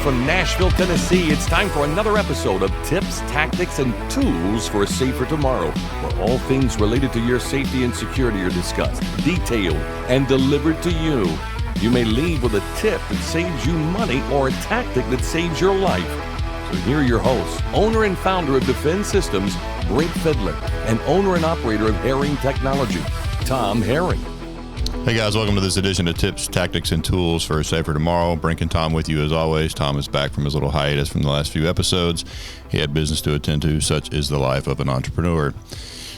from Nashville, Tennessee. It's time for another episode of Tips, Tactics, and Tools for a Safer Tomorrow, where all things related to your safety and security are discussed, detailed, and delivered to you. You may leave with a tip that saves you money or a tactic that saves your life. So here are your hosts, owner and founder of Defend Systems, Brink Fiddler, and owner and operator of Herring Technology, Tom Herring. Hey guys, welcome to this edition of Tips, Tactics, and Tools for a Safer Tomorrow. Brink and Tom with you as always. Tom is back from his little hiatus from the last few episodes. He had business to attend to, such is the life of an entrepreneur.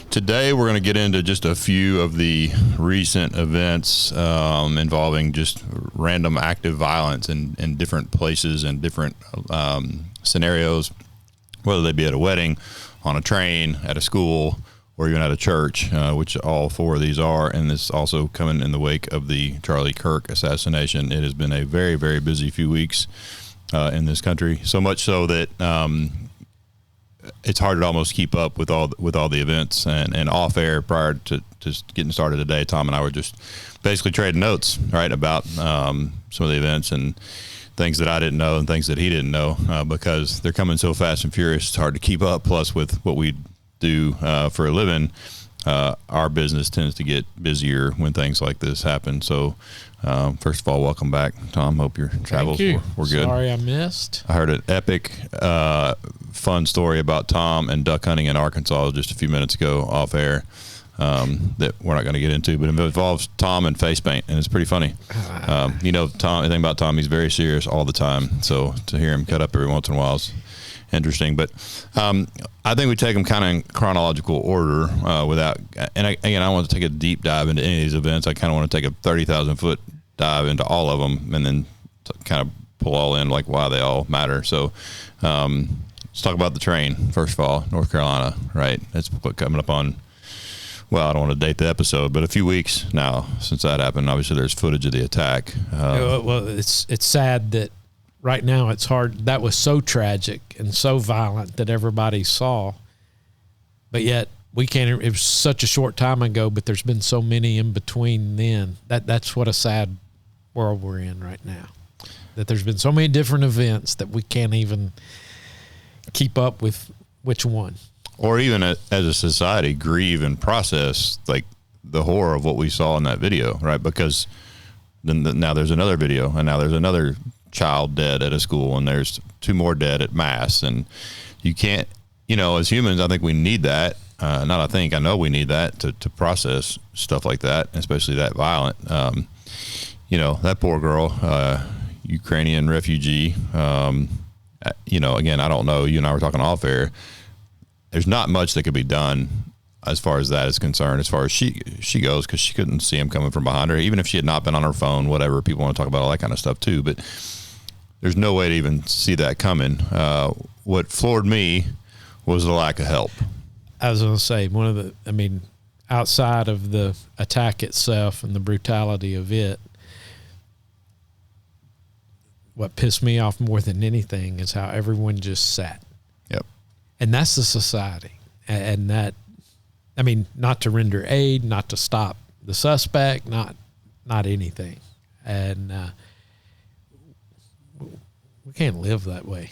Today we're going to get into just a few of the recent events involving just random active violence in different places and different scenarios, whether they be at a wedding, on a train, at a school, or even at a church, which all four of these are. And this also coming in the wake of the Charlie Kirk assassination. It has been a very, very busy few weeks in this country, so much so that it's hard to almost keep up with all the events. And off air, prior to just getting started today, Tom and I were just basically trading notes, right, about some of the events and things that I didn't know and things that he didn't know, because they're coming so fast and furious. It's hard to keep up. Plus, with what we do for a living, our business tends to get busier when things like this happen. So first of all, welcome back, Tom. Hope your travels were good. Sorry I missed. I heard an epic fun story about Tom and duck hunting in Arkansas just a few minutes ago off air that we're not going to get into, but it involves Tom and face paint, and it's pretty funny. You know, Tom, anything about Tom, he's very serious all the time, so to hear him cut up every once in a while is interesting. But I think we take them kind of in chronological order without, and again, I don't want to take a deep dive into any of these events. I kind of want to take a 30,000 foot dive into all of them and then kind of pull all in like why they all matter. So let's talk about the train. First of all, North Carolina, right? That's coming up on, well, I don't want to date the episode, but a few weeks now since that happened. Obviously there's footage of the attack. Well, it's sad that right now it's hard. That was so tragic and so violent that everybody saw, but yet we can't. It was such a short time ago, but there's been so many in between then. That's what a sad world we're in right now, that there's been so many different events that we can't even keep up with which one. Or even as a society, grieve and process like the horror of what we saw in that video, right? Because then now there's another video, and now there's another child dead at a school, and there's two more dead at mass. And you can't, as humans, I think we need that. I know we need that to process stuff like that, especially that violent. That poor girl, Ukrainian refugee, again, I don't know, you and I were talking off air. There's not much that could be done as far as that is concerned, as far as she goes, because she couldn't see him coming from behind her, even if she had not been on her phone, whatever. People want to talk about all that kind of stuff too, but there's no way to even see that coming. What floored me was the lack of help. I was going to say, outside of the attack itself and the brutality of it, what pissed me off more than anything is how everyone just sat. Yep. And that's the society. And that, not to render aid, not to stop the suspect, not anything. And we can't live that way.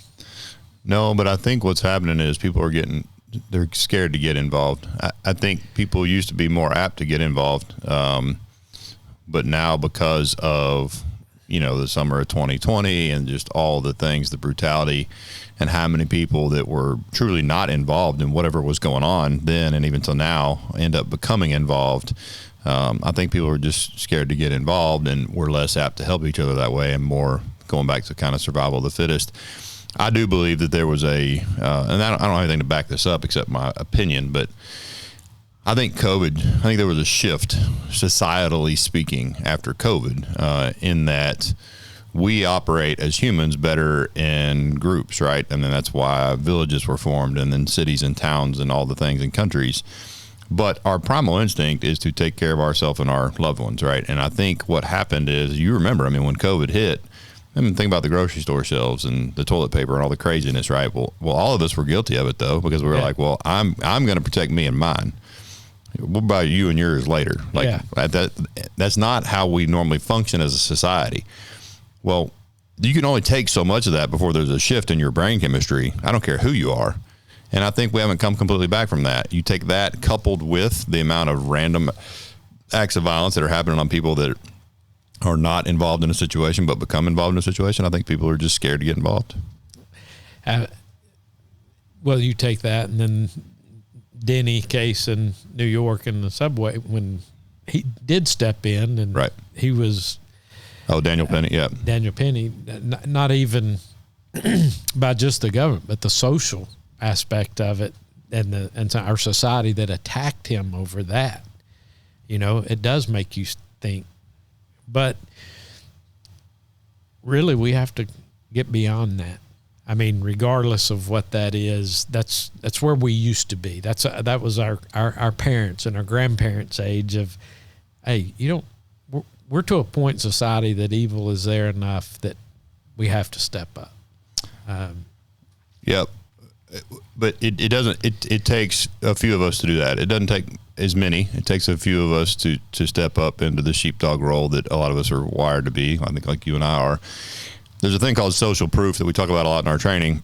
No, but I think what's happening is people are they're scared to get involved. I think people used to be more apt to get involved. But now because of, the summer of 2020 and just all the things, the brutality, and how many people that were truly not involved in whatever was going on then and even till now end up becoming involved. I think people are just scared to get involved, and we're less apt to help each other that way, and more going back to kind of survival of the fittest. I do believe that there was and I don't have anything to back this up except my opinion, but I think there was a shift, societally speaking, after COVID, in that we operate as humans better in groups, right? And then that's why villages were formed, and then cities and towns and all the things in countries. But our primal instinct is to take care of ourselves and our loved ones, right? And I think what happened is, you remember, when COVID hit, think about the grocery store shelves and the toilet paper and all the craziness, right? Well, all of us were guilty of it, though, because we were like, well, I'm going to protect me and mine. We'll buy you and yours later. That's not how we normally function as a society. Well, you can only take so much of that before there's a shift in your brain chemistry. I don't care who you are. And I think we haven't come completely back from that. You take that coupled with the amount of random acts of violence that are happening on people that are not involved in a situation but become involved in a situation. I think people are just scared to get involved. Well, you take that, and then Denny case in New York in the subway when he did step in, and right. He was Daniel Penny, yeah. Daniel Penny, not even by just the government, but the social aspect of it and our society that attacked him over that. You know, it does make you think. But really, we have to get beyond that. I mean, regardless of what that is, that's where we used to be. That was our parents and our grandparents' age of, hey, we're to a point in society that evil is there enough that we have to step up. Yep. But it doesn't. It takes a few of us to do that. It doesn't take as many. It takes a few of us to step up into the sheepdog role that a lot of us are wired to be. I think like you and I are. There's a thing called social proof that we talk about a lot in our training,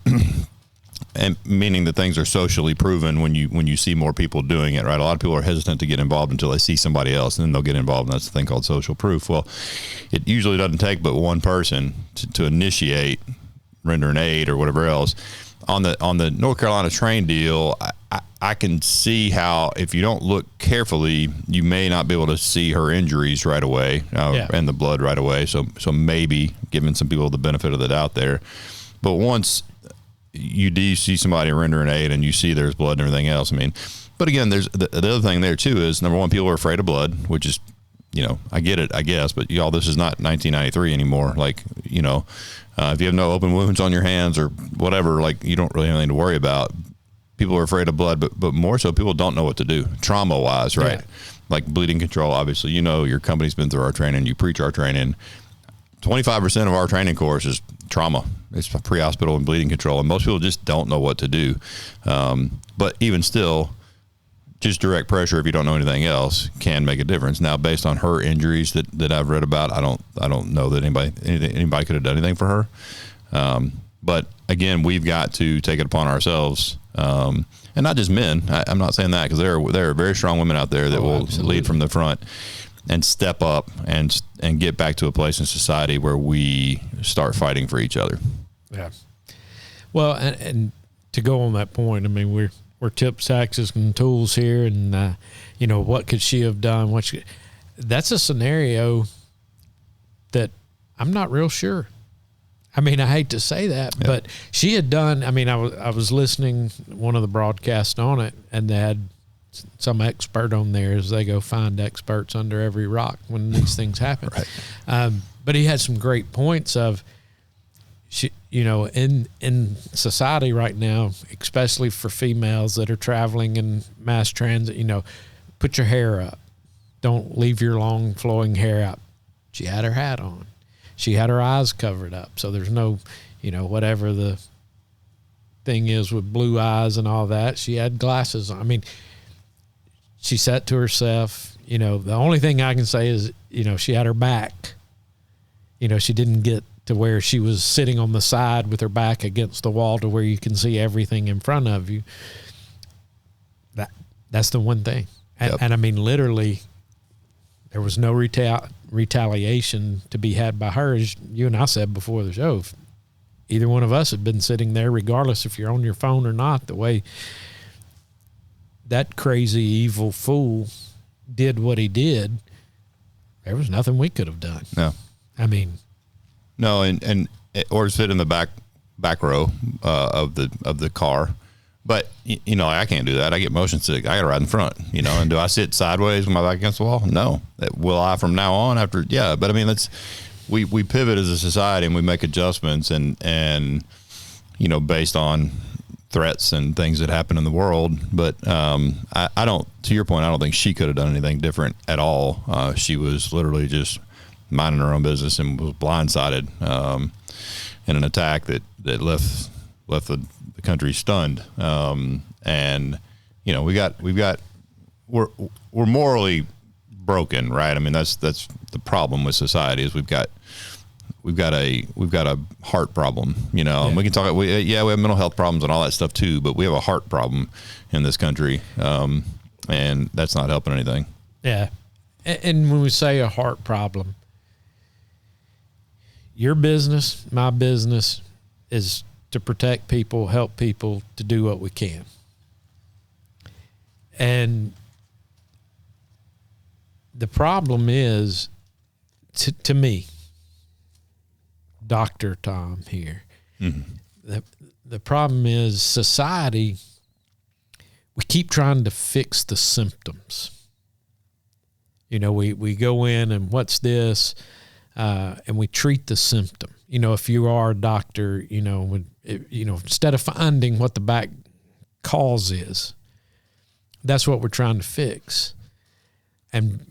and meaning that things are socially proven when you see more people doing it. Right? A lot of people are hesitant to get involved until they see somebody else, and then they'll get involved. And that's the thing called social proof. Well, it usually doesn't take but one person to initiate, render an aid, or whatever else. On the North Carolina train deal, I can see how if you don't look carefully, you may not be able to see her injuries right away and the blood right away. So maybe giving some people the benefit of the doubt there. But once you do see somebody render an aid and you see there's blood and everything else, I mean, but again, there's the other thing there too is, number one, people are afraid of blood, which is, I get it, I guess, but y'all, this is not 1993 anymore. Like, if you have no open wounds on your hands or whatever, like you don't really have anything to worry about. People are afraid of blood, but more so people don't know what to do trauma wise, right? Yeah. Like bleeding control, obviously, your company's been through our training, you preach our training. 25% of our training course is trauma. It's pre-hospital and bleeding control. And most people just don't know what to do. But even still, just direct pressure, if you don't know anything else, can make a difference. Now, based on her injuries that I've read about, I don't know that anybody could have done anything for her. But again, we've got to take it upon ourselves, and not just men. I'm not saying that, because there are very strong women out there that will absolutely lead from the front and step up and get back to a place in society where we start fighting for each other. Yeah. Well, and to go on that point, I mean, we're tips, taxes, and tools here, and what could she have done? That's a scenario that I'm not real sure. I mean, I hate to say that, but she had done. I mean, I was listening to one of the broadcasts on it, and they had some expert on there as they go find experts under every rock when these things happen. Right. But he had some great points of, in society right now, especially for females that are traveling in mass transit, put your hair up. Don't leave your long flowing hair out. She had her hat on. She had her eyes covered up. So there's no, whatever the thing is with blue eyes and all that, she had glasses on. I mean, she said to herself, the only thing I can say is, she had her back. She didn't get to where she was sitting on the side with her back against the wall to where you can see everything in front of you. That's the one thing. And I mean, literally, there was no retaliation to be had by her. As you and I said before the show, if either one of us had been sitting there, regardless if you're on your phone or not, the way that crazy, evil fool did what he did, there was nothing we could have done. No. I mean... No, and or sit in the back row of the car, but I can't do that. I get motion sick. I got to ride in front. And do I sit sideways with my back against the wall? No. Will I from now on? After? Yeah, but I mean we pivot as a society and we make adjustments and based on threats and things that happen in the world. But I don't. To your point, I don't think she could have done anything different at all. She was literally just minding her own business and was blindsided in an attack that left the country stunned. And we're morally broken, right? I mean, that's the problem with society is we've got a heart problem, and we can talk. We have mental health problems and all that stuff too, but we have a heart problem in this country, and that's not helping anything. Yeah, and when we say a heart problem, your business, my business, is to protect people, help people, to do what we can, and the problem is, to me, Dr. Tom here, the problem is society, we keep trying to fix the symptoms. We go in and what's this, and we treat the symptom. If you are a doctor, instead of finding what the back cause is, that's what we're trying to fix. And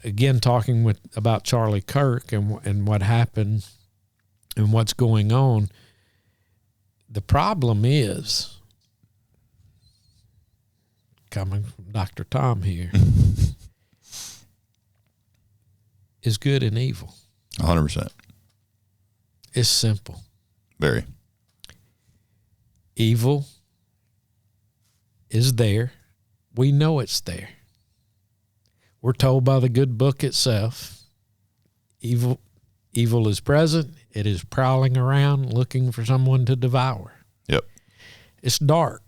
again, talking about Charlie Kirk and what happened and what's going on, the problem is, coming from Dr. Tom here, is good and evil. 100%. It's simple. Very. Evil is there. We know it's there. We're told by the good book itself, evil is present. It is prowling around looking for someone to devour. Yep. It's dark.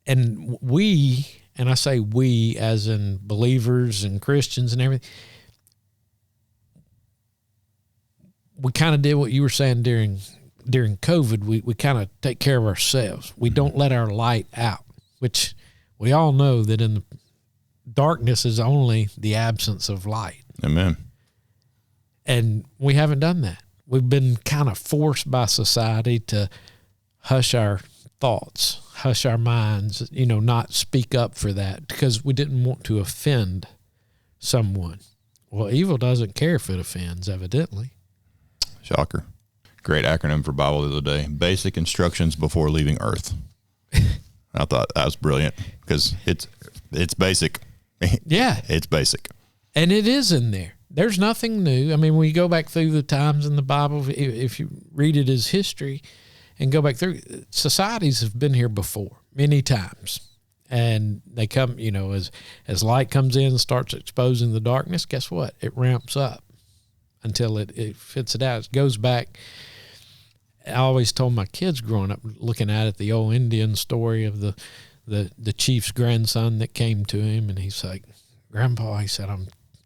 And we, and I say we as in believers and Christians and everything, we kind of did what you were saying during COVID. We kind of take care of ourselves. We don't let our light out, which we all know that in the darkness is only the absence of light. Amen. And we haven't done that. We've been kind of forced by society to hush our thoughts, hush our minds, not speak up for that because we didn't want to offend someone. Well, evil doesn't care if it offends, evidently. Shocker. Great acronym for Bible the other day. Basic instructions before leaving Earth. I thought that was brilliant because it's basic. Yeah. It's basic. And it is in there. There's nothing new. I mean, when you go back through the times in the Bible, if you read it as history and go back through, societies have been here before many times. And they come, as light comes in and starts exposing the darkness, guess what? It ramps up until it fits it out. It goes back. I always told my kids growing up, looking at it, the old Indian story of the chief's grandson that came to him, and he's like, "Grandpa," he said,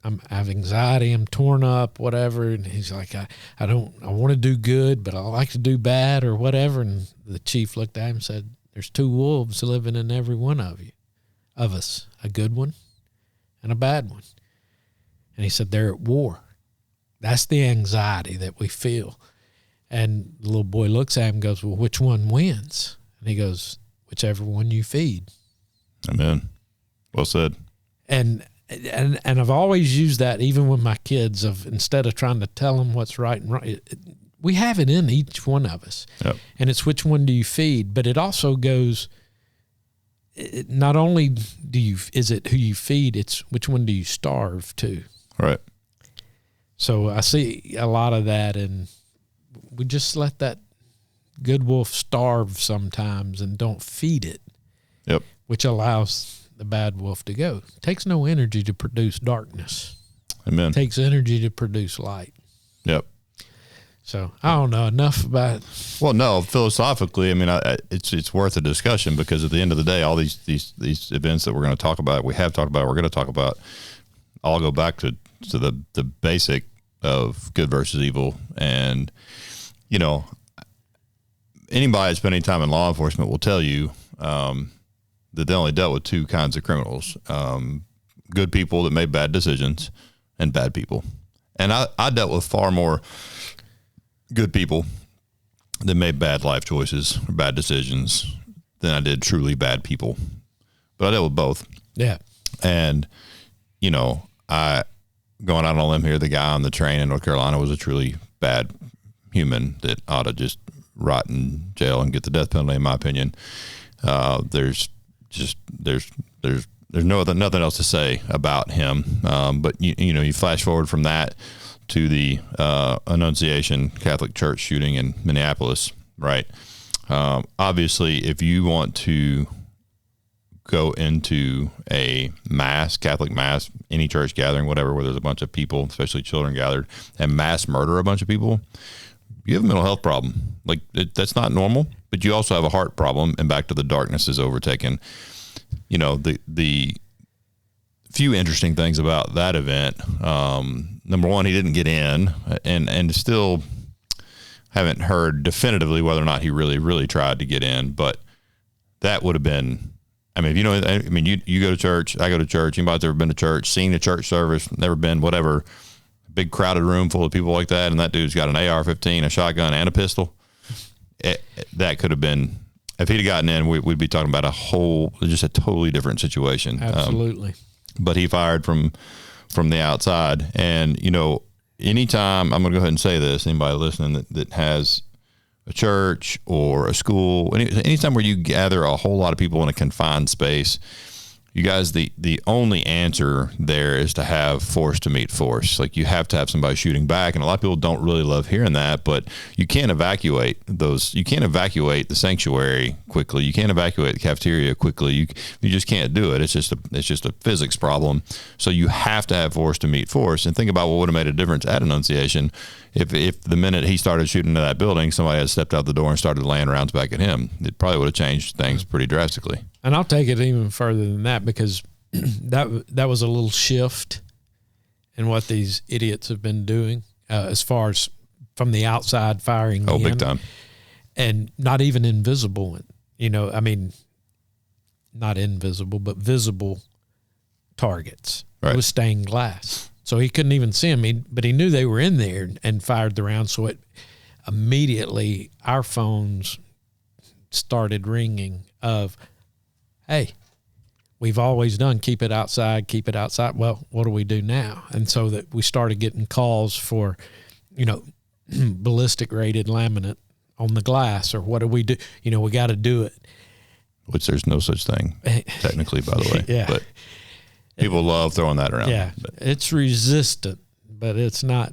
I have anxiety, I'm torn up, whatever. And he's like, I want to do good, but I like to do bad or whatever. And the chief looked at him and said, "There's two wolves living in every one of us, a good one and a bad one." And he said, "They're at war." That's the anxiety that we feel. And the little boy looks at him and goes, "Well, which one wins?" And he goes, "Whichever one you feed." Amen. Well said. And I've always used that even with my kids, of instead of trying to tell them what's right and wrong, we have it in each one of us. Yep. And it's which one do you feed, but it also goes, not only is it who you feed, it's which one do you starve too. Right. So I see a lot of that, and we just let that good wolf starve sometimes and don't feed it. Yep. Which allows the bad wolf to go. It takes no energy to produce darkness. Amen. It takes energy to produce light. Yep. So I don't know enough about. Well, no, philosophically, I mean, it's worth a discussion, because at the end of the day, all these events that we're going to talk about, we're going to talk about, all go back to the basic of good versus evil. And anybody that spent any time in law enforcement will tell you that they only dealt with two kinds of criminals: good people that made bad decisions, and bad people. And I dealt with far more good people that made bad life choices or bad decisions than I did truly bad people. But I dealt with both. Yeah. And, I, going out on a limb here, the guy on the train in North Carolina was a truly bad human that ought to just rot in jail and get the death penalty, in my opinion. There's nothing else to say about him. But you flash forward from that to the Annunciation Catholic Church shooting in Minneapolis, right? Obviously, if you want to go into a mass, Catholic mass, any church gathering, whatever, where there's a bunch of people, especially children gathered, and mass murder a bunch of people, you have a mental health problem. Like, that's not normal, but you also have a heart problem, and back to the darkness is overtaken. You know, the few interesting things about that event. Number one, he didn't get in, and still haven't heard definitively whether or not he really tried to get in, but that would have been, I mean, you go to church, I go to church, anybody's ever been to church, seen a church service, never been, whatever, big crowded room full of people like that, and that dude's got an AR-15, a shotgun, and a pistol. That could have been, if he'd have gotten in, we'd be talking about just a totally different situation. Absolutely. But he fired from the outside. And, you know, anytime, I'm going to go ahead and say this, anybody listening that has a church or a school, anytime where you gather a whole lot of people in a confined space, you guys, the only answer there is to have force to meet force. Like, you have to have somebody shooting back, and a lot of people don't really love hearing that, but you can't evacuate you can't evacuate the sanctuary quickly. You can't evacuate the cafeteria quickly. You just can't do it. It's just a physics problem. So you have to have force to meet force. And think about what would have made a difference at Annunciation if the minute he started shooting into that building, somebody had stepped out the door and started laying rounds back at him. It probably would have changed things pretty drastically. And I'll take it even further than that, because that was a little shift in what these idiots have been doing as far as from the outside firing. Oh, big time. And not even invisible. You know, I mean, not invisible, but visible targets. Right. It was stained glass. So he couldn't even see them, but he knew they were in there and fired the round. So it immediately, our phones started ringing of, hey, we've always done keep it outside. Well, what do we do now? And so that we started getting calls for, you know, ballistic rated laminate on the glass, or what do we do? You know, we got to do it. Which there's no such thing technically, by the way. Yeah. But people love throwing that around. Yeah. But it's resistant, but it's not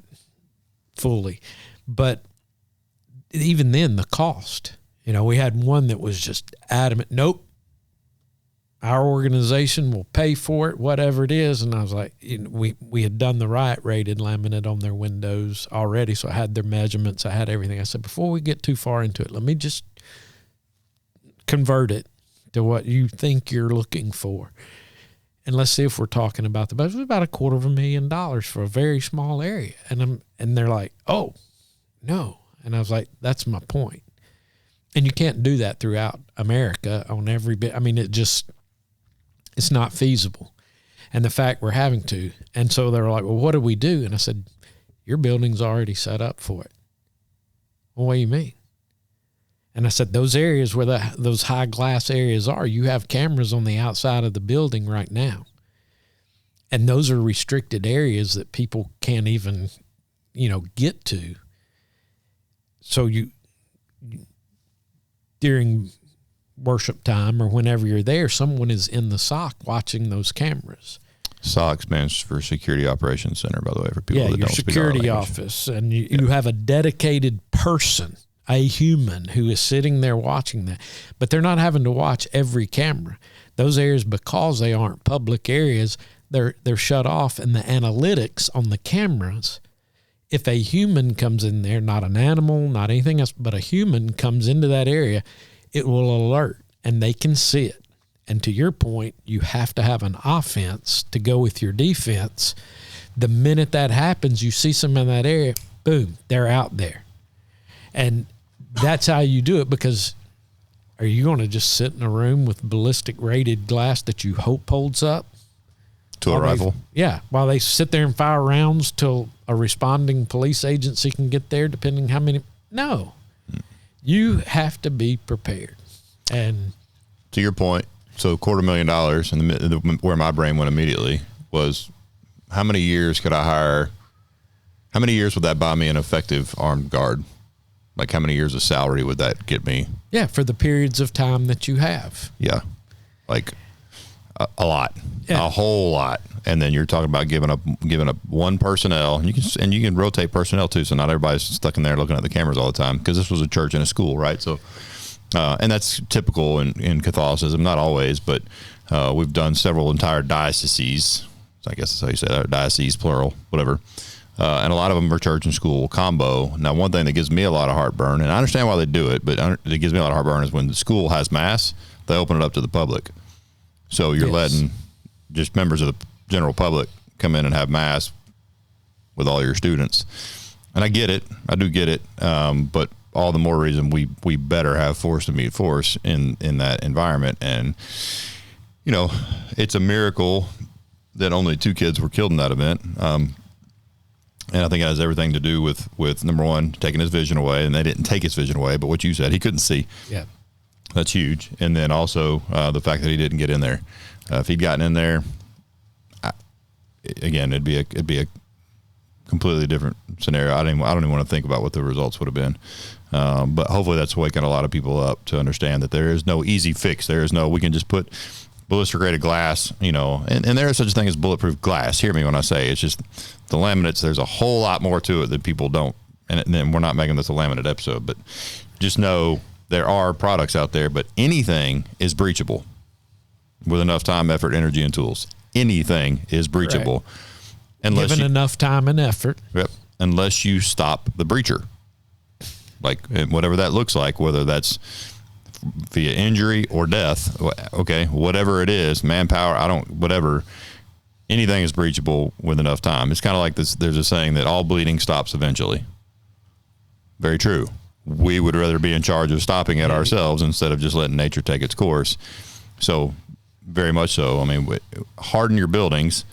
fully. But even then, the cost, you know, we had one that was just adamant, nope, our organization will pay for it, whatever it is. And I was like, you know, we had done the riot rated laminate on their windows already, so I had their measurements, I had everything. I said, before we get too far into it, let me just convert it to what you think you're looking for. And let's see if we're talking about the budget. It was about $250,000 for a very small area. And they're like, oh, no. And I was like, that's my point. And you can't do that throughout America on every bit. I mean, it's not feasible. And the fact we're having to. And so they were like, well, what do we do? And I said, your building's already set up for it. Well, what do you mean? And I said, those areas where those high glass areas are, you have cameras on the outside of the building right now. And those are restricted areas that people can't even, you know, get to. So during worship time or whenever you're there, someone is in the SOC watching those cameras. SOC stands for Security Operations Center, by the way, for people that don't speak our language. Your security office. And you have a dedicated person, a human, who is sitting there watching that. But they're not having to watch every camera. Those areas, because they aren't public areas, they're shut off. And the analytics on the cameras, if a human comes in there, not an animal, not anything else, but a human comes into that area, it will alert and they can see it. And to your point, you have to have an offense to go with your defense. The minute that happens, you see someone in that area, boom, they're out there. And that's how you do it, because are you going to just sit in a room with ballistic rated glass that you hope holds up? To a rifle? Yeah, while they sit there and fire rounds till a responding police agency can get there, depending how many. No. You have to be prepared. And to your point, so $250,000, and where my brain went immediately was, how many years could I hire? How many years would that buy me an effective armed guard? Like, how many years of salary would that get me? Yeah, for the periods of time that you have. Yeah, like a lot, a whole lot. and then you're talking about giving up one personnel, and you can rotate personnel too, so not everybody's stuck in there looking at the cameras all the time, because this was a church and a school, right? So, and that's typical in Catholicism, not always, but we've done several entire dioceses. I guess that's how you say that, diocese plural, whatever. And a lot of them are church and school combo. Now, one thing that gives me a lot of heartburn, and I understand why they do it, but it gives me a lot of heartburn, is when the school has mass, they open it up to the public. So you're letting just members of the general public come in and have mass with all your students. And I get it. I do get it. But all the more reason we better have force to meet force in that environment. And, you know, it's a miracle that only 2 kids were killed in that event. And I think it has everything to do with number one, taking his vision away, and they didn't take his vision away, but what you said, he couldn't see. Yeah. That's huge. And then also the fact that he didn't get in there. If he'd gotten in there, again, it'd be a completely different scenario. I don't even want to think about what the results would have been. But hopefully that's waking a lot of people up to understand that there is no easy fix. There is no, we can just put ballistic rated glass, you know, and there is such a thing as bulletproof glass. Hear me when I say it's just the laminates. There's a whole lot more to it that people don't. And then we're not making this a laminate episode, but just know there are products out there, but anything is breachable with enough time, effort, energy, and tools. Anything is breachable. Unless given enough time and effort. Yep. Unless you stop the breacher. Like whatever that looks like, whether that's via injury or death, okay, whatever it is, manpower, whatever, anything is breachable with enough time. It's kind of like this, there's a saying that all bleeding stops eventually. Very true. We would rather be in charge of stopping it ourselves instead of just letting nature take its course. So, very much so. I mean, harden your buildings,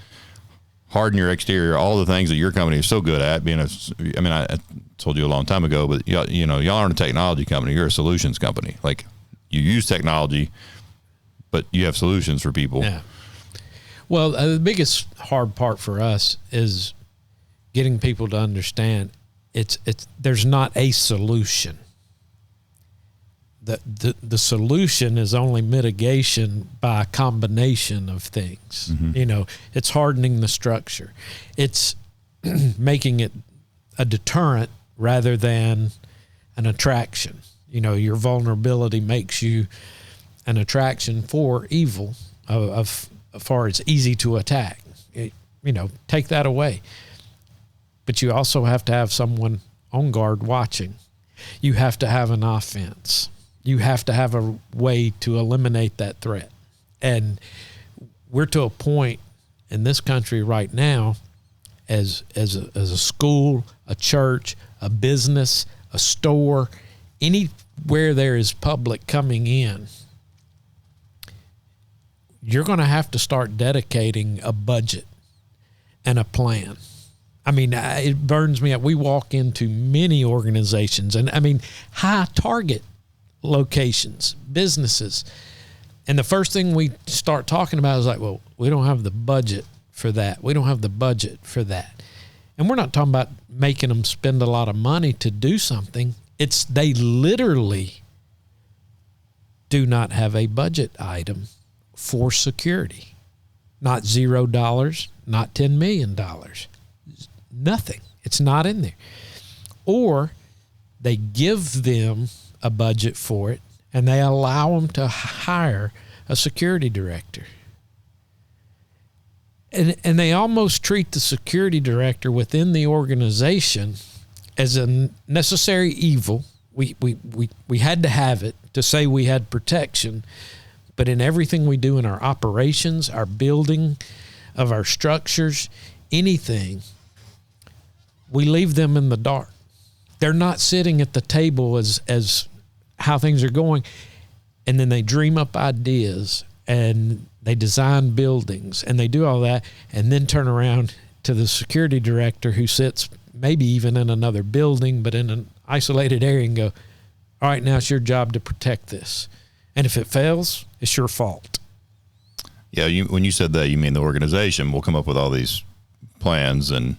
harden your exterior, all the things that your company is so good at. I told you a long time ago, but you know, y'all aren't a technology company. You're a solutions company. Like, you use technology, but you have solutions for people. Yeah. Well, the biggest hard part for us is getting people to understand there's not a solution. The solution is only mitigation by a combination of things. Mm-hmm. You know, it's hardening the structure. It's making it a deterrent rather than an attraction. You know, your vulnerability makes you an attraction for evil as far as easy to attack. You know, take that away. But you also have to have someone on guard watching. You have to have an offense. You have to have a way to eliminate that threat. And we're to a point in this country right now as a school, a church, a business, a store, anywhere there is public coming in, you're going to have to start dedicating a budget and a plan. I mean, it burns me up. We walk into many organizations, and I mean, high target locations, businesses, and the first thing we start talking about is like, well, we don't have the budget for that. We don't have the budget for that. And we're not talking about making them spend a lot of money to do something. It's they literally do not have a budget item for security. Not $0, not $10 million. Nothing. It's not in there. Or they give them a budget for it and they allow them to hire a security director. And they almost treat the security director within the organization as a necessary evil. We had to have it to say we had protection, but in everything we do in our operations, our building of our structures, anything, we leave them in the dark. They're not sitting at the table as how things are going, and then they dream up ideas and they design buildings and they do all that, and then turn around to the security director who sits maybe even in another building but in an isolated area and go, all right, now it's your job to protect this. And if it fails, it's your fault. Yeah, when you said that, you mean the organization will come up with all these plans and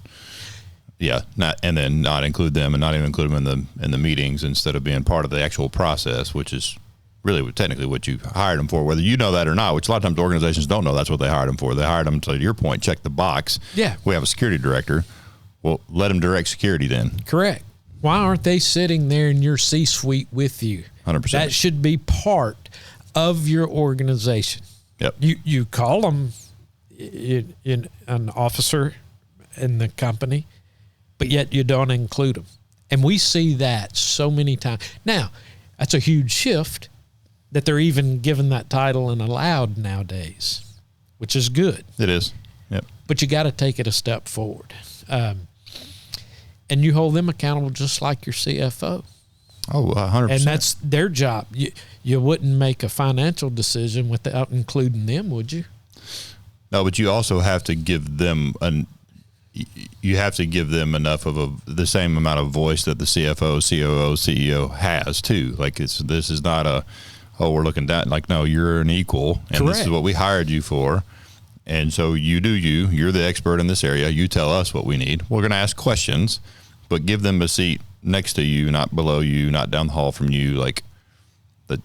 then not include them and not even include them in the meetings instead of being part of the actual process, which is really technically what you hired them for, whether you know that or not, which a lot of times organizations don't know that's what they hired them for. They hired them, to your point, check the box. Yeah. We have a security director. Well, let him direct security then. Correct. Why aren't they sitting there in your C-suite with you? 100%. That should be part of your organization. Yep. You call them in an officer in the company, but yet you don't include them. And we see that so many times. Now, that's a huge shift that they're even given that title and allowed nowadays, which is good. It is. Yep. But you got to take it a step forward. And you hold them accountable just like your CFO. Oh, 100%. And that's their job. You wouldn't make a financial decision without including them, would you? No, but you also have to give them enough of the same amount of voice that the CFO, COO, CEO has too. Like this is not we're looking down. Like, no, you're an equal, and Correct. This is what we hired you for. And so you do you're the expert in this area. You tell us what we need. We're going to ask questions, but give them a seat next to you, not below you, not down the hall from you. Like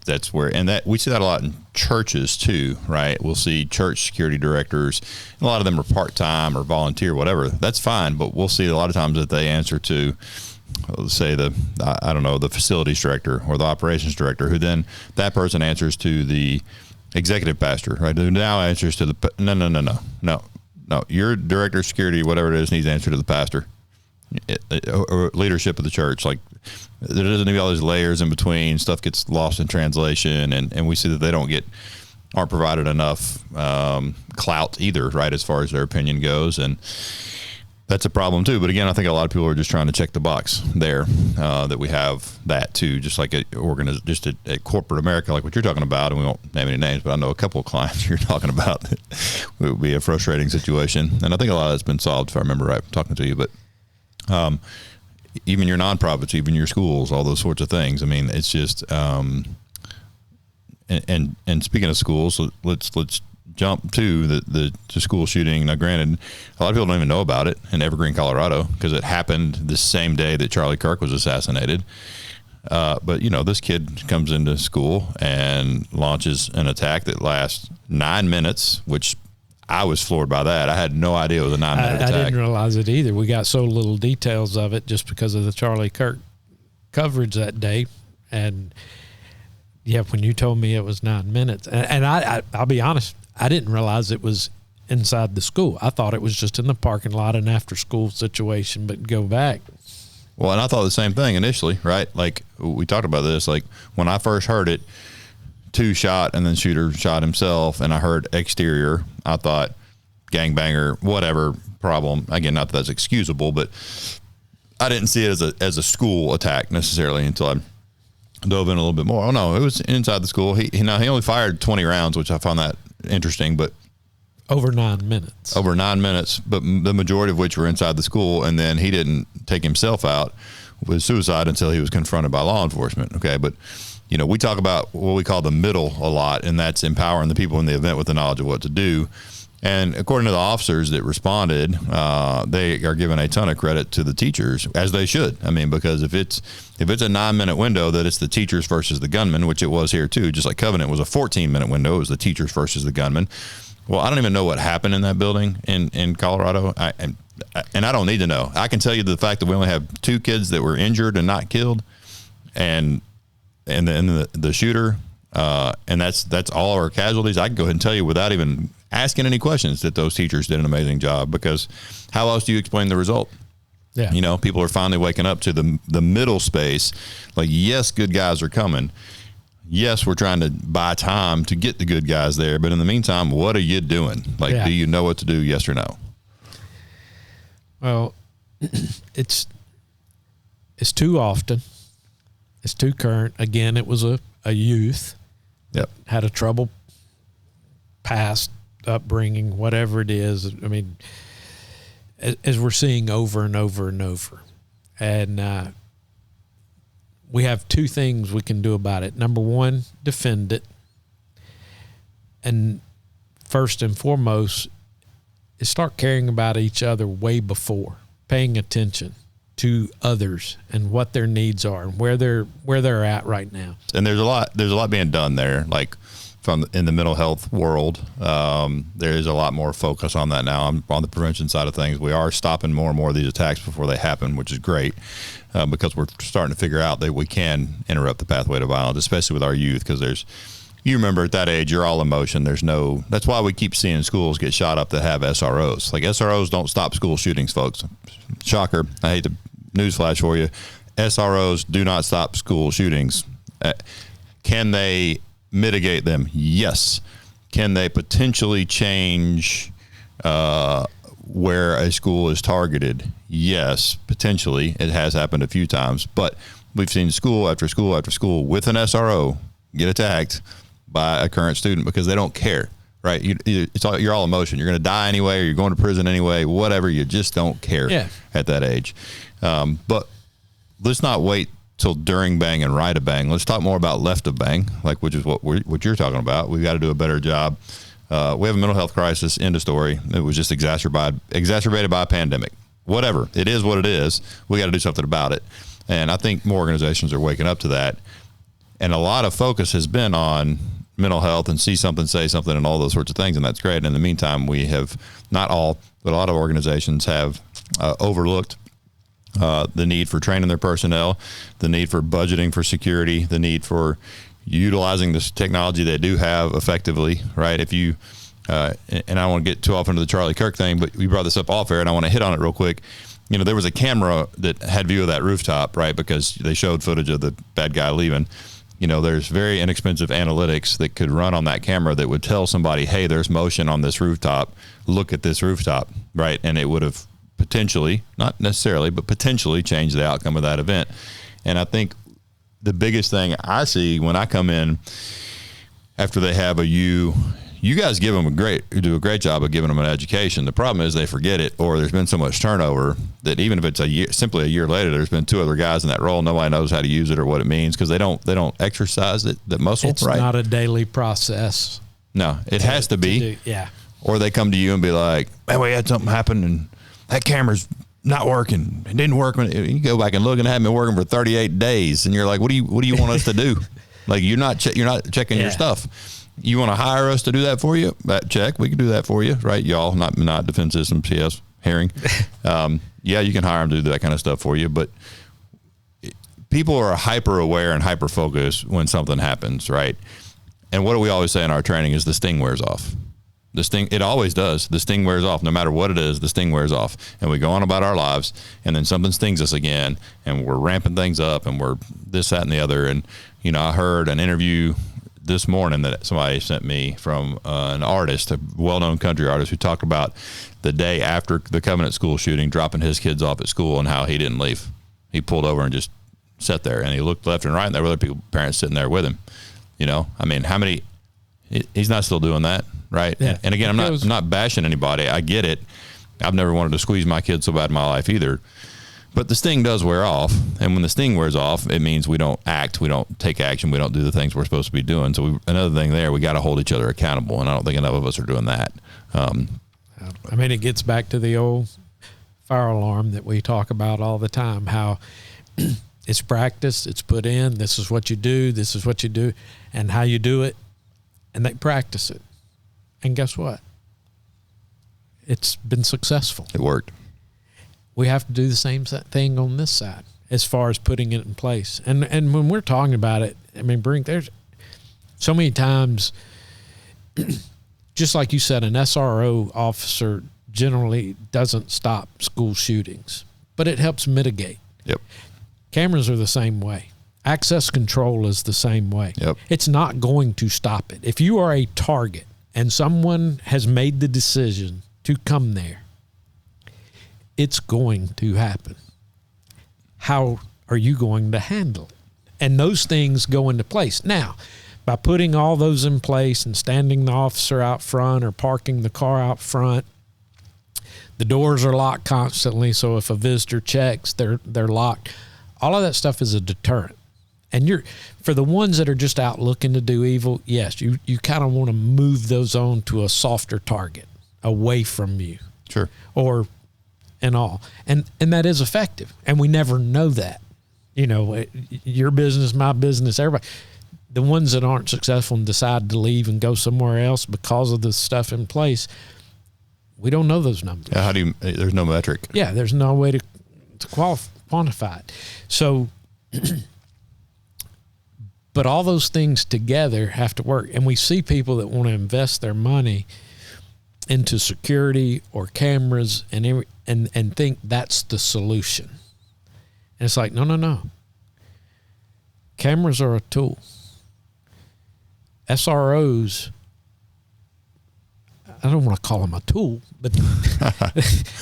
that's where, and that we see that a lot in churches too, right? We'll see church security directors, and a lot of them are part-time or volunteer, whatever. That's fine, but we'll see a lot of times that they answer to, say the facilities director or the operations director, who then that person answers to the executive pastor, right? Who now answers to the no. Your director of security, whatever it is, needs to answer to the pastor or leadership of the church. Like there doesn't need to be all these layers in between. Stuff gets lost in translation, and we see that they aren't provided enough clout either, right? As far as their opinion goes, and that's a problem too. But again, I think a lot of people are just trying to check the box there, that we have that too, just like at corporate America, like what you're talking about, and we won't name any names, but I know a couple of clients you're talking about that would be a frustrating situation. And I think a lot of that's been solved, if I remember right, talking to you, but even your nonprofits, even your schools, all those sorts of things. I mean, it's just, and speaking of schools, let's jump to the school shooting. Now, granted, a lot of people don't even know about it in Evergreen, Colorado, because it happened the same day that Charlie Kirk was assassinated. But this kid comes into school and launches an attack that lasts 9 minutes, which I was floored by that. I had no idea it was a 9-minute attack. I didn't realize it either. We got so little details of it just because of the Charlie Kirk coverage that day. And yeah, when you told me it was 9 minutes, and I'll be honest, I didn't realize it was inside the school. I thought it was just in the parking lot, an after school situation, but go back. Well, and I thought the same thing initially, right? Like we talked about this, like when I first heard it, 2 shot and then shooter shot himself, and I heard exterior, I thought gangbanger, whatever problem. Again, not that that's excusable, but I didn't see it as a school attack necessarily until I dove in a little bit more. Oh no, it was inside the school. He only fired 20 rounds, which I found that interesting, but over 9 minutes, but the majority of which were inside the school. And then he didn't take himself out with suicide until he was confronted by law enforcement. Okay. But we talk about what we call the middle a lot, and that's empowering the people in the event with the knowledge of what to do. And according to the officers that responded, they are giving a ton of credit to the teachers, as they should. I mean, because if it's a 9-minute window, that it's the teachers versus the gunman, which it was here too. Just like Covenant was a 14-minute window, it was the teachers versus the gunman. Well, I don't even know what happened in that building in Colorado, and I don't need to know. I can tell you the fact that we only have 2 kids that were injured and not killed, and the shooter, and that's all our casualties. I can go ahead and tell you without even asking any questions that those teachers did an amazing job, because how else do you explain the result? Yeah. People are finally waking up to the middle space. Like, yes, good guys are coming. Yes, we're trying to buy time to get the good guys there. But in the meantime, what are you doing? Like, do you know what to do? Yes or no? Well, it's too often. It's too current. Again, it was a youth. Yep. Had a troubled past, upbringing, whatever it is. I mean, as we're seeing over and over and over. And we have 2 things we can do about it. Number one, defend it. And first and foremost is start caring about each other way before, paying attention to others and what their needs are and where they're at right now. And there's a lot being done there, like in the mental health world. There is a lot more focus on that now. On the prevention side of things, we are stopping more and more of these attacks before they happen, which is great, because we're starting to figure out that we can interrupt the pathway to violence, especially with our youth, because you remember at that age, you're all emotion. That's why we keep seeing schools get shot up that have SROs. Like, SROs don't stop school shootings, folks. Shocker. I hate to newsflash for you. SROs do not stop school shootings. Can they mitigate them? Yes. Can they potentially change where a school is targeted? Yes, potentially. It has happened a few times, but we've seen school after school after school with an SRO get attacked by a current student because they don't care, right? You're all emotion. You're going to die anyway, or you're going to prison anyway, whatever. You just don't care at that age. But let's not wait till during bang and right of bang. Let's talk more about left of bang, which is what you're talking about. We've got to do a better job. We have a mental health crisis, end of story. It was just exacerbated by a pandemic. Whatever. It is what it is. We got to do something about it. And I think more organizations are waking up to that. And a lot of focus has been on mental health and see something, say something, and all those sorts of things. And that's great. And in the meantime, we have, not all, but a lot of organizations have overlooked the need for training their personnel, the need for budgeting for security, the need for utilizing this technology they do have effectively, right? If you, and I don't want to get too off into the Charlie Kirk thing, but we brought this up off air and I want to hit on it real quick. There was a camera that had view of that rooftop, right? Because they showed footage of the bad guy leaving. There's very inexpensive analytics that could run on that camera that would tell somebody, hey, there's motion on this rooftop. Look at this rooftop, right? And it would have potentially, not necessarily, but potentially changed the outcome of that event. And I think the biggest thing I see when I come in after they have you guys give them do a great job of giving them an education. The problem is they forget it, or there's been so much turnover that even if it's simply a year later, there's been two other guys in that role. Nobody knows how to use it or what it means because they don't exercise that muscle. It's right? not a daily process. No, it has to be. Yeah. Or they come to you and be like, man, we had something happen and that camera's not working. It didn't work. You go back and look, and it hadn't been working for 38 days. And you're like, what do you want us to do? Like, you're not checking your stuff. You want to hire us to do that for you? Check. We can do that for you, right? Y'all, not Defense Systems, CS, Herring. Yeah, you can hire them to do that kind of stuff for you. But people are hyper aware and hyper focused when something happens, right? And what do we always say in our training is the sting wears off. It always does. The sting wears off. No matter what it is, the sting wears off. And we go on about our lives, and then something stings us again, and we're ramping things up, and we're this, that, and the other. And, I heard an interview this morning that somebody sent me from an artist, a well-known country artist, who talked about the day after the Covenant School shooting, dropping his kids off at school and how he didn't leave. He pulled over and just sat there, and he looked left and right, and there were other parents sitting there with him. How many? He's not still doing that, right? Yeah. And again, I'm not bashing anybody. I get it. I've never wanted to squeeze my kids so bad in my life either. But the sting does wear off, and when the sting wears off, it means we don't act, we don't take action, we don't do the things we're supposed to be doing. So another thing there, we got to hold each other accountable, and I don't think enough of us are doing that. It gets back to the old fire alarm that we talk about all the time, how it's practiced, it's put in, this is what you do, and how you do it, and they practice it. And guess what? It's been successful. It worked. We have to do the same thing on this side as far as putting it in place. And when we're talking about it, Brink, there's so many times, just like you said, an SRO officer generally doesn't stop school shootings, but it helps mitigate. Yep. Cameras are the same way. Access control is the same way. Yep. It's not going to stop it. If you are a target and someone has made the decision to come there, it's going to happen. How are you going to handle it? And those things go into place. Now, by putting all those in place and standing the officer out front or parking the car out front, the doors are locked constantly, so if a visitor checks, they're locked. All of that stuff is a deterrent. And for the ones that are just out looking to do evil, yes, you kind of want to move those on to a softer target away from you. Sure. Or and all. And that is effective. And we never know that. You know, your business, my business, everybody. The ones that aren't successful and decide to leave and go somewhere else because of the stuff in place, we don't know those numbers. How do you? There's no metric. Yeah, there's no way to quantify it. So, but all those things together have to work. And we see people that want to invest their money into security or cameras and think that's the solution. And it's like, no. Cameras are a tool. SROs, I don't want to call them a tool, but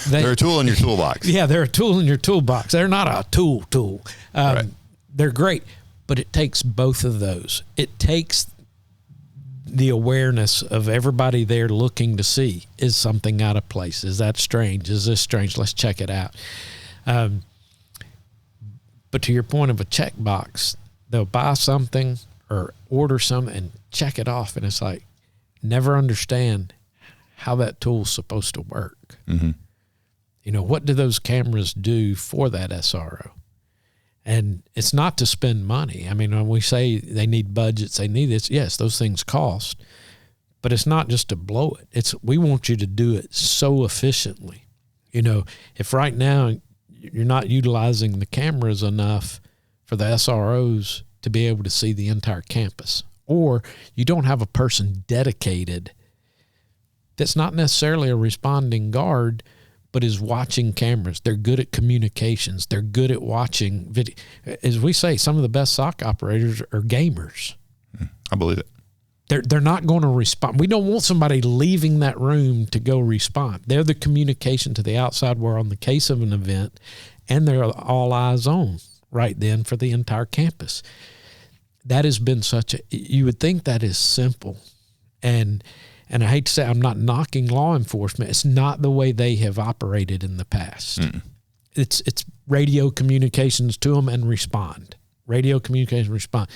they're a tool in your toolbox. Yeah, they're a tool in your toolbox. They're not a tool. Right. They're great, but it takes both of those. It takes the awareness of everybody there looking to see, is something out of place? Is that strange? Is this strange? Let's check it out. But to your point of a checkbox, they'll buy something or order something and check it off, and it's like, never understand how that tool's supposed to work. Mm-hmm. You know, what do those cameras do for that SRO? And it's not to spend money. I mean, when we say they need budgets, they need this, yes, those things cost, but it's not just to blow it. We want you to do it so efficiently. You know, if right now you're not utilizing the cameras enough for the SROs to be able to see the entire campus, or you don't have a person dedicated that's not necessarily a responding guard, but is watching cameras. They're good at communications. They're good at watching video. As we say, some of the best SOC operators are gamers. I believe it. They're not going to respond. We don't want somebody leaving that room to go respond. They're the communication to the outside world in the case of an event, and they're all eyes on right then for the entire campus. That has been you would think that is simple. And I hate to say, I'm not knocking law enforcement. It's not the way they have operated in the past. Mm-mm. It's radio communications to them and respond. Radio communication, respond.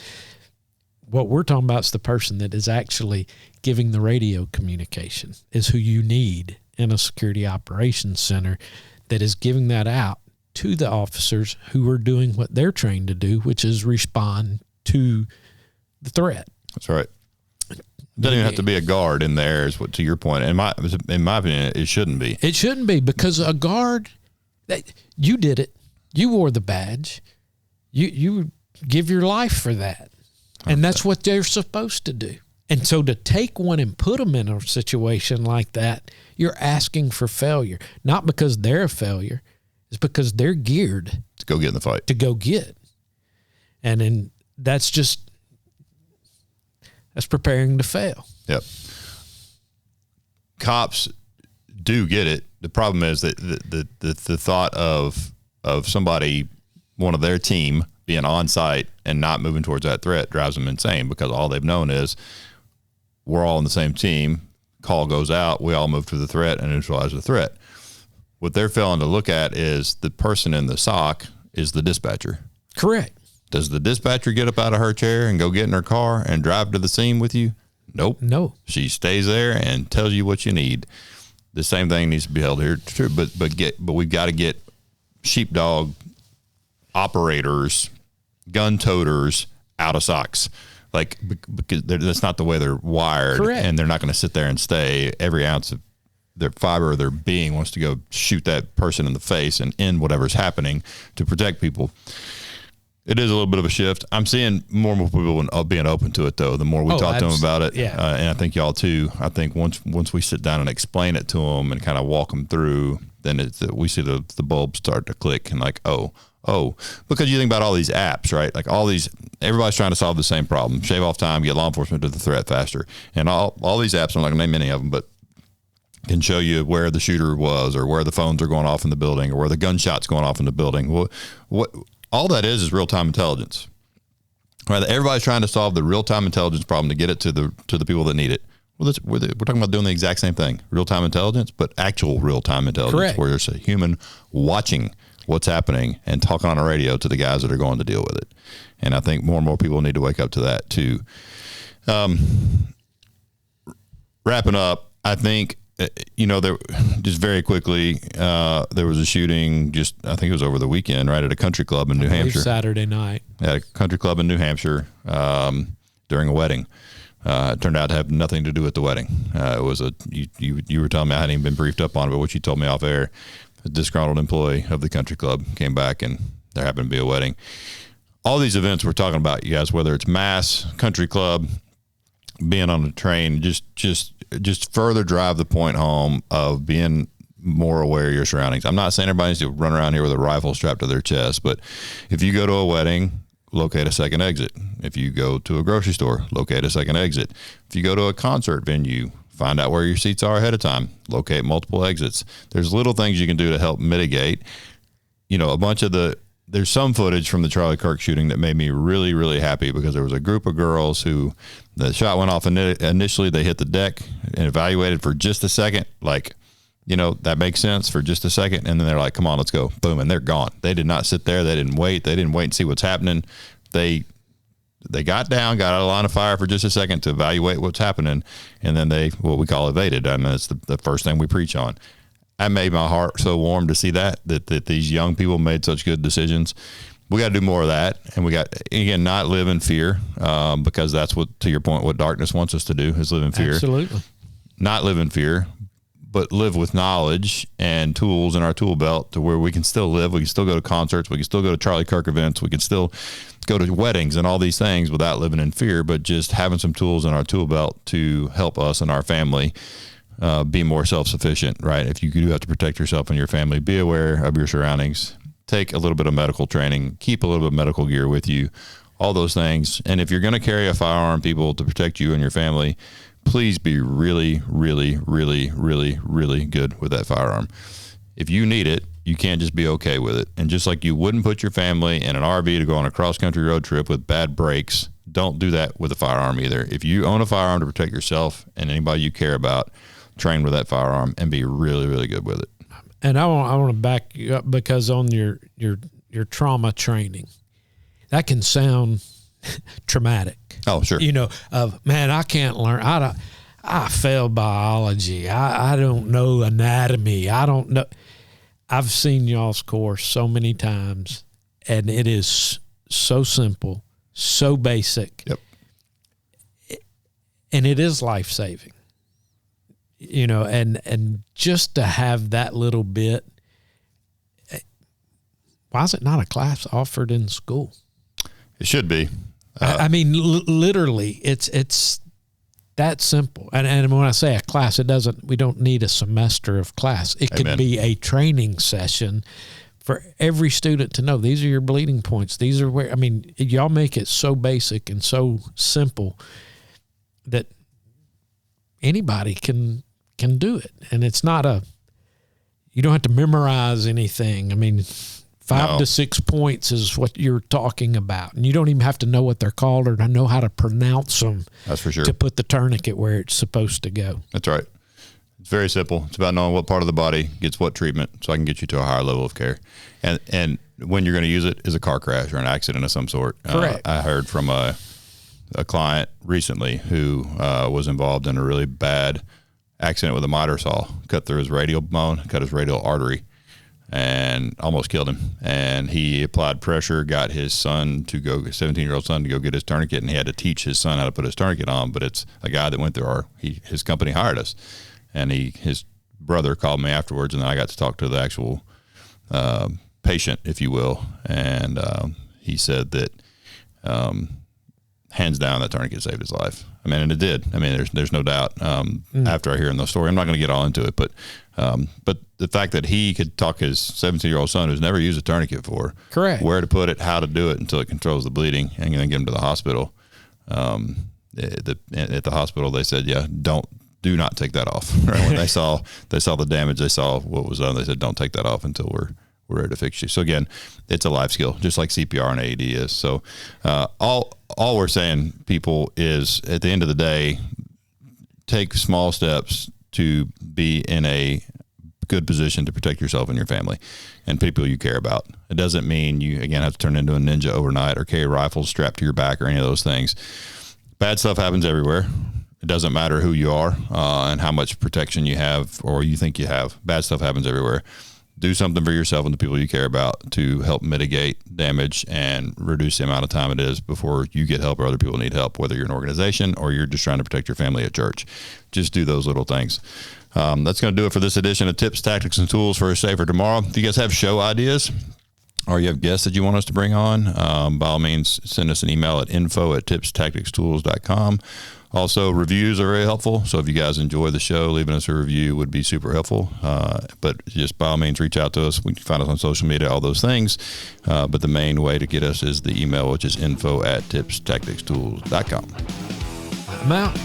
What we're talking about is the person that is actually giving the radio communication, is who you need in a security operations center, that is giving that out to the officers who are doing what they're trained to do, which is respond to the threat. That's right. It doesn't even have to be a guard in there, is what, to your point. In my opinion, it shouldn't be. It shouldn't be, because a guard, you did it. You wore the badge. You give your life for that. And that's what they're supposed to do. And so to take one and put them in a situation like that, you're asking for failure. Not because they're a failure. It's because they're geared to go get in the fight. To go get. And then that's preparing to fail. Yep. Cops do get it. The problem is that the thought of somebody, one of their team, being on site and not moving towards that threat drives them insane, because all they've known is we're all on the same team. Call goes out. We all move to the threat and neutralize the threat. What they're failing to look at is the person in the SOC is the dispatcher. Correct. Does the dispatcher get up out of her chair and go get in her car and drive to the scene with you? Nope. No. She stays there and tells you what you need. The same thing needs to be held here too, but we've got to get sheepdog operators, gun toters out of SOCs. Like, because that's not the way they're wired. Correct. And they're not going to sit there and stay. Every ounce of their fiber of their being wants to go shoot that person in the face and end whatever's happening to protect people. It is a little bit of a shift. I'm seeing more and more people being open to it, though. The more we talk to them about it, yeah. And I think y'all too. I think once we sit down and explain it to them and kind of walk them through, then we see the bulbs start to click, and like, oh, because you think about all these apps, right? Like everybody's trying to solve the same problem: shave off time, get law enforcement to the threat faster, and all these apps. I'm not going to name any of them, but can show you where the shooter was, or where the phones are going off in the building, or where the gunshot's going off in the building. What all that is real-time intelligence. Right? Everybody's trying to solve the real-time intelligence problem to get it to the people that need it. Well, we're talking about doing the exact same thing, real-time intelligence, but actual real-time intelligence. Correct. Where there's a human watching what's happening and talking on a radio to the guys that are going to deal with it. And I think more and more people need to wake up to that too. Wrapping up, I think there just very quickly, there was a shooting I think it was over the weekend, right, at a country club in New Hampshire. Saturday night. At a country club in New Hampshire during a wedding. It turned out to have nothing to do with the wedding. It was you were telling me I hadn't even been briefed up on it, but what you told me off air, a disgruntled employee of the country club came back and there happened to be a wedding. All these events we're talking about, you guys, whether it's mass, country club, being on a train, just further drive the point home of being more aware of your surroundings. I'm not saying everybody needs to run around here with a rifle strapped to their chest, but if you go to a wedding, locate a second exit. If you go to a grocery store, locate a second exit. If you go to a concert venue, find out where your seats are ahead of time. Locate multiple exits. There's little things you can do to help mitigate. There's some footage from the Charlie Kirk shooting that made me really, really happy because there was a group of girls who the shot went off initially. They hit the deck and evaluated for just a second. That makes sense for just a second. And then they're like, come on, let's go. Boom. And they're gone. They did not sit there. They didn't wait. They didn't wait and see what's happening. They got down, got out of line of fire for just a second to evaluate what's happening. And then they, what we call evaded. I mean, that's the first thing we preach on. That made my heart so warm to see that these young people made such good decisions. We got to do more of that. And we got, again, not live in fear, because that's what, to your point, what darkness wants us to do is live in fear. Absolutely. Not live in fear, but live with knowledge and tools in our tool belt to where we can still live. We can still go to concerts. We can still go to Charlie Kirk events. We can still go to weddings and all these things without living in fear, but just having some tools in our tool belt to help us and our family be more self-sufficient, right? If you do have to protect yourself and your family, be aware of your surroundings, take a little bit of medical training, keep a little bit of medical gear with you, all those things. And if you're going to carry a firearm, people, to protect you and your family, please be really, really, really, really, really good with that firearm. If you need it, you can't just be okay with it. And just like you wouldn't put your family in an RV to go on a cross-country road trip with bad brakes, don't do that with a firearm either. If you own a firearm to protect yourself and anybody you care about, train with that firearm and be really, really good with it. And I want to back you up because on your trauma training, that can sound traumatic. Oh, sure. Man, I can't learn. I failed biology. I don't know anatomy. I don't know. I've seen y'all's course so many times, and it is so simple, so basic. Yep. And it is life-saving. And just to have that little bit, why is it not a class offered in school? It should be. I mean, literally, it's that simple. And when I say a class, we don't need a semester of class. It Amen. can be a training session for every student to know these are your bleeding points. These are where, y'all make it so basic and so simple that anybody can do it. And it's not you don't have to memorize anything. 5 to 6 points is what you're talking about. And you don't even have to know what they're called or to know how to pronounce them. That's for sure. To put the tourniquet where it's supposed to go. That's right. It's very simple. It's about knowing what part of the body gets what treatment so I can get you to a higher level of care. And when you're going to use it is a car crash or an accident of some sort. Correct. I heard from a client recently who was involved in a really bad accident with a miter saw, cut through his radial bone, cut his radial artery, and almost killed him. And he applied pressure, got his son to go, 17-year-old son, to go get his tourniquet, and he had to teach his son how to put his tourniquet on. But it's a guy that went through his company hired us, and his brother called me afterwards, and then I got to talk to the actual patient, if you will, and he said that hands down that tourniquet saved his life. And it did. There's no doubt. After I hear in the story, I'm not going to get all into it, but the fact that he could talk his 17-year-old son who's never used a tourniquet before, correct, where to put it, how to do it until it controls the bleeding, and then get him to the hospital. At the hospital, they said, do not take that off. Right? When they saw the damage, they saw what was done. They said, don't take that off until we're ready to fix you. So again, it's a life skill, just like CPR and AED is. So all we're saying, people, is at the end of the day, take small steps to be in a good position to protect yourself and your family and people you care about. It doesn't mean you, again, have to turn into a ninja overnight or carry rifles strapped to your back or any of those things. Bad stuff happens everywhere. It doesn't matter who you are and how much protection you have or you think you have. Bad stuff happens everywhere. Do something for yourself and the people you care about to help mitigate damage and reduce the amount of time it is before you get help or other people need help, whether you're an organization or you're just trying to protect your family at church. Just do those little things. That's going to do it for this edition of Tips, Tactics, and Tools for a Safer Tomorrow. If you guys have show ideas or you have guests that you want us to bring on, by all means, send us an email at info@tipstacticstools.com. Also, reviews are very helpful. So if you guys enjoy the show, leaving us a review would be super helpful. But just by all means, reach out to us. We can find us on social media, all those things. But the main way to get us is the email, which is info@tipstacticstools.com. I'm out.